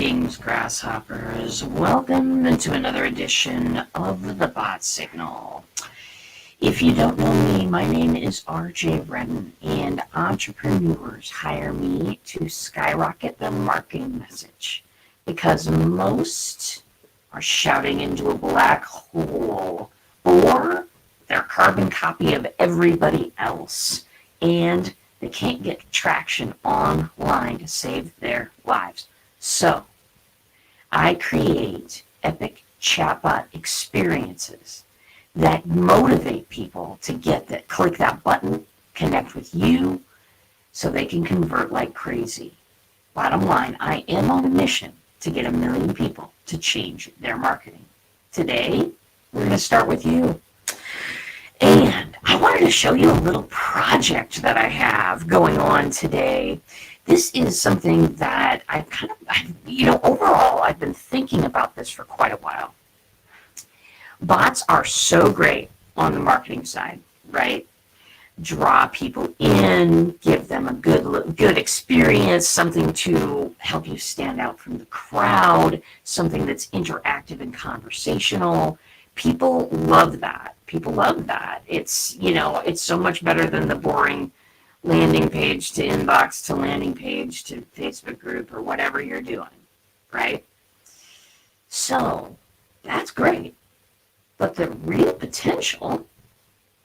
Greetings, grasshoppers. Welcome to another edition of the Bot Signal. If you don't know me, my name is RJ Redden, and entrepreneurs hire me to skyrocket their marketing message because most are shouting into a black hole or they're a carbon copy of everybody else, and they can't get traction online to save their lives. So, I create epic chatbot experiences that motivate people to click that button, connect with you, so they can convert like crazy. Bottom line, I am on a mission to get 1 million people to change their marketing. Today, we're going to start with you. And I wanted to show you a little project that I have going on today. This is something that overall, I've been thinking about this for quite a while. Bots are so great on the marketing side, right? Draw people in, give them a good experience, something to help you stand out from the crowd, something that's interactive and conversational. People love that. It's so much better than the boring landing page to inbox to landing page to Facebook group or whatever you're doing, right? So that's great. But the real potential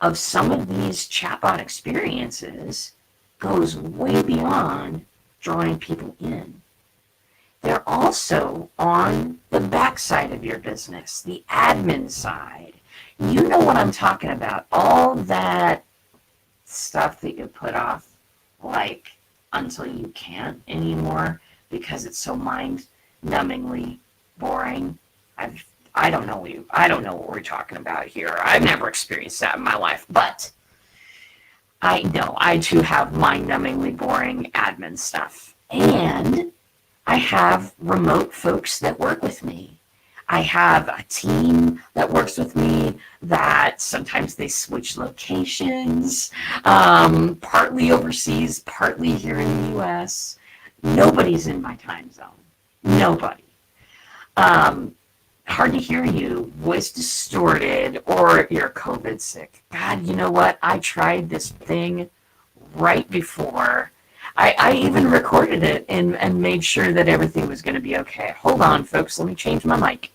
of some of these chatbot experiences goes way beyond drawing people in. They're also on the backside of your business, the admin side. You know what I'm talking about. All that stuff that you put off, like, until you can't anymore because it's so mind-numbingly boring. I don't know what we're talking about here. I've never experienced that in my life, but I know I too have mind-numbingly boring admin stuff. And I have remote folks that work with me. I have a team that works with me that sometimes they switch locations, partly overseas, partly here in the US. Nobody's in my time zone. Nobody. Hard to hear you, voice distorted, or you're COVID sick. God, you know what? I tried this thing right before. I even recorded it and made sure that everything was going to be okay. Hold on, folks. Let me change my mic.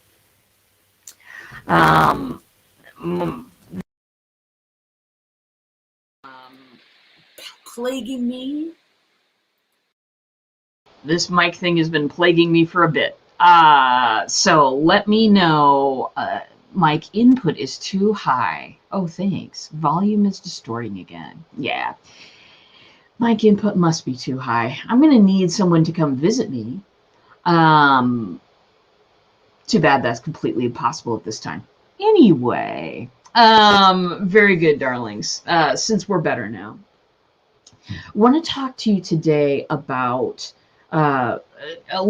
Plaguing me. This mic thing has been plaguing me for a bit. So let me know. Mic input is too high. Oh, thanks. Volume is distorting again. Yeah. Mic input must be too high. I'm going to need someone to come visit me. Too bad that's completely impossible at this time. Anyway, very good, darlings. Since we're better now, I want to talk to you today about, let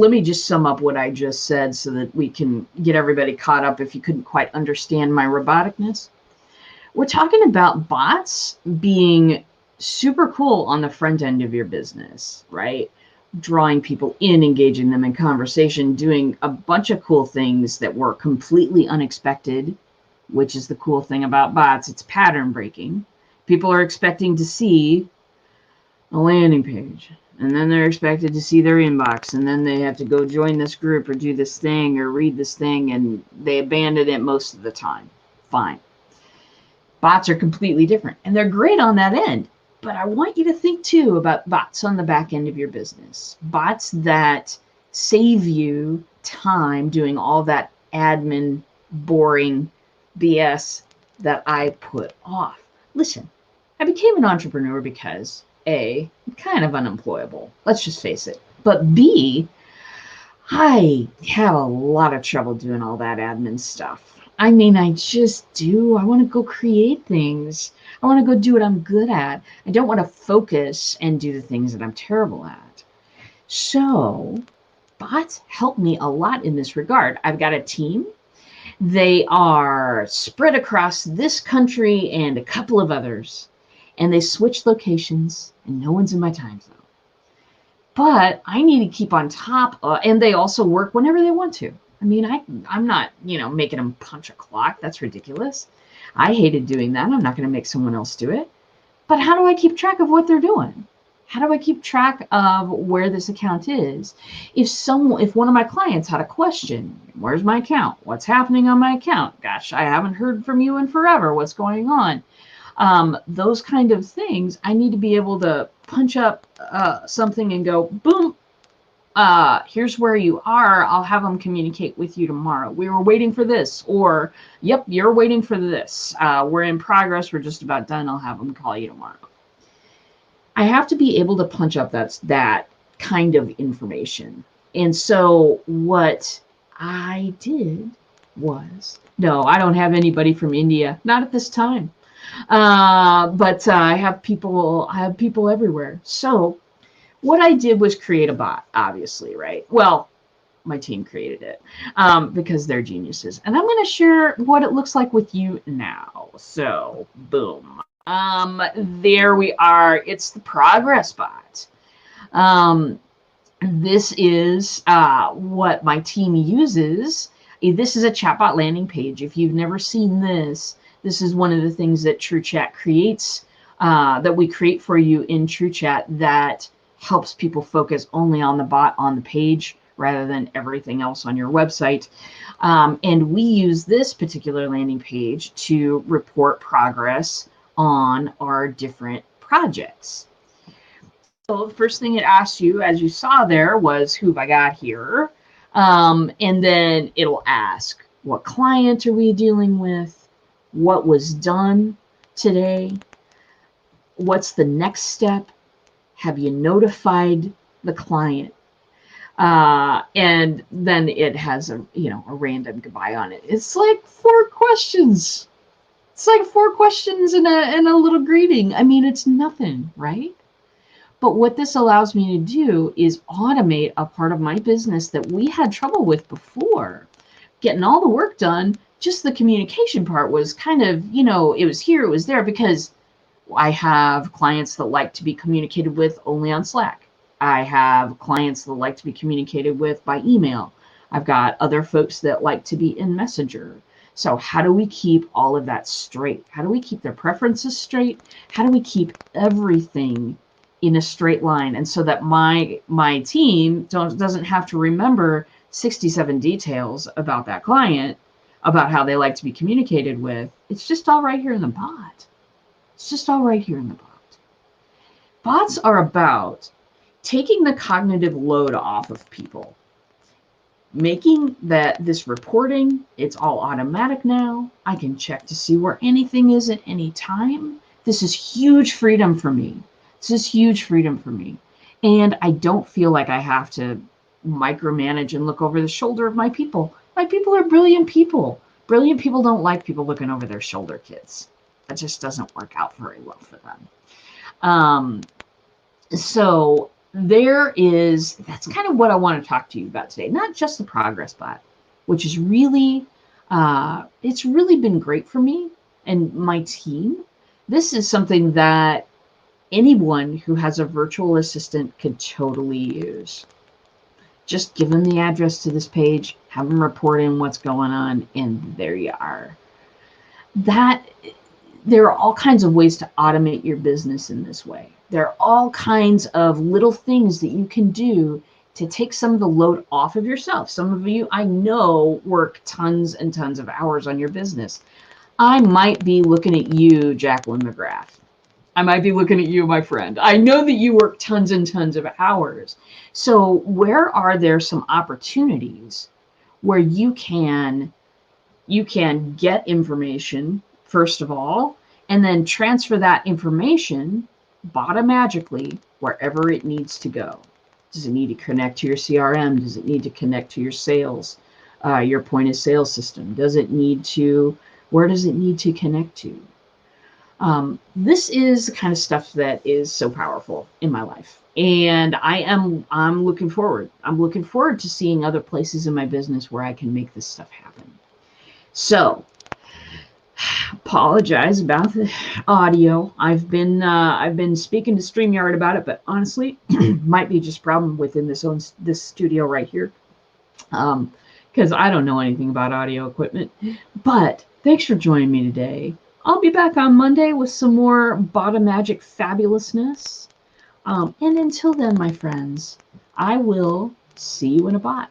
me just sum up what I just said so that we can get everybody caught up if you couldn't quite understand my roboticness. We're talking about bots being super cool on the front end of your business, right? Drawing people in, engaging them in conversation, doing a bunch of cool things that were completely unexpected, which is the cool thing about bots. It's pattern breaking. People are expecting to see a landing page, and then they're expected to see their inbox, and then they have to go join this group or do this thing or read this thing, and they abandon it most of the time. Fine. Bots are completely different, and they're great on that end. But I want you to think, too, about bots on the back end of your business. Bots that save you time doing all that admin, boring BS that I put off. Listen, I became an entrepreneur because, A, I'm kind of unemployable. Let's just face it. But B, I have a lot of trouble doing all that admin stuff. I mean, I just do. I want to go create things. I want to go do what I'm good at. I don't want to focus and do the things that I'm terrible at. So bots help me a lot in this regard. I've got a team. They are spread across this country and a couple of others, and they switch locations, and no one's in my time zone. but I need to keep on top of, and they also work whenever they want to. I mean, I'm not, making them punch a clock. That's ridiculous. I hated doing that. I'm not going to make someone else do it. But how do I keep track of what they're doing? How do I keep track of where this account is? If one of my clients had a question, where's my account? What's happening on my account? Gosh, I haven't heard from you in forever. What's going on? Those kind of things, I need to be able to punch up something and go, boom, here's where you are. I'll have them communicate with you tomorrow. We were waiting for this, or, yep, you're waiting for this. We're in progress. We're just about done. I'll have them call you tomorrow. I have to be able to punch up that kind of information. And so what I did was, no, I don't have anybody from India, not at this time. But I have people everywhere. So what I did was create a bot, obviously, right? Well, my team created it because they're geniuses. And I'm going to share what it looks like with you now. So, boom. There we are. It's the progress bot. This is what my team uses. This is a chatbot landing page. If you've never seen this, this is one of the things that TrueChat creates, that we create for you in TrueChat, that helps people focus only on the bot on the page rather than everything else on your website. And we use this particular landing page to report progress on our different projects. So the first thing it asks you, as you saw there, was who have I got here? And then it'll ask, what client are we dealing with? What was done today? What's the next step? Have you notified the client? And then it has a random goodbye on it. It's like 4 questions. It's like 4 questions and a little greeting. I mean, it's nothing, right? But what this allows me to do is automate a part of my business that we had trouble with before. Getting all the work done, just the communication part was kind of, it was here, it was there, because I have clients that like to be communicated with only on Slack. I have clients that like to be communicated with by email. I've got other folks that like to be in Messenger. So how do we keep all of that straight? How do we keep their preferences straight? How do we keep everything in a straight line? And so that my team doesn't have to remember 67 details about that client, about how they like to be communicated with. It's just all right here in the bot. It's just all right here in the bot. Bots are about taking the cognitive load off of people, making this reporting, it's all automatic now. I can check to see where anything is at any time. This is huge freedom for me. This is huge freedom for me. And I don't feel like I have to micromanage and look over the shoulder of my people. My people are brilliant people. Brilliant people don't like people looking over their shoulder, kids. That just doesn't work out very well for them. So that's kind of what I want to talk to you about today. Not just the progress bot, which is really, it's really been great for me and my team. This is something that anyone who has a virtual assistant could totally use. Just give them the address to this page, have them report in what's going on, and there you are. There are all kinds of ways to automate your business in this way. There are all kinds of little things that you can do to take some of the load off of yourself. Some of you, I know, work tons and tons of hours on your business. I might be looking at you, Jacqueline McGrath. I might be looking at you, my friend. I know that you work tons and tons of hours. So where are there some opportunities where you can get information, first of all, and then transfer that information magically wherever it needs to go? Does it need to connect to your CRM? Does it need to connect to your sales, your point of sale system? Where does it need to connect to? This is the kind of stuff that is so powerful in my life. And I'm looking forward. I'm looking forward to seeing other places in my business where I can make this stuff happen. So Apologize about the audio. I've been speaking to StreamYard about it, but honestly, might be just a problem within this studio right here. Because I don't know anything about audio equipment. But thanks for joining me today. I'll be back on Monday with some more Bot Magic fabulousness. And until then, my friends, I will see you in a bot.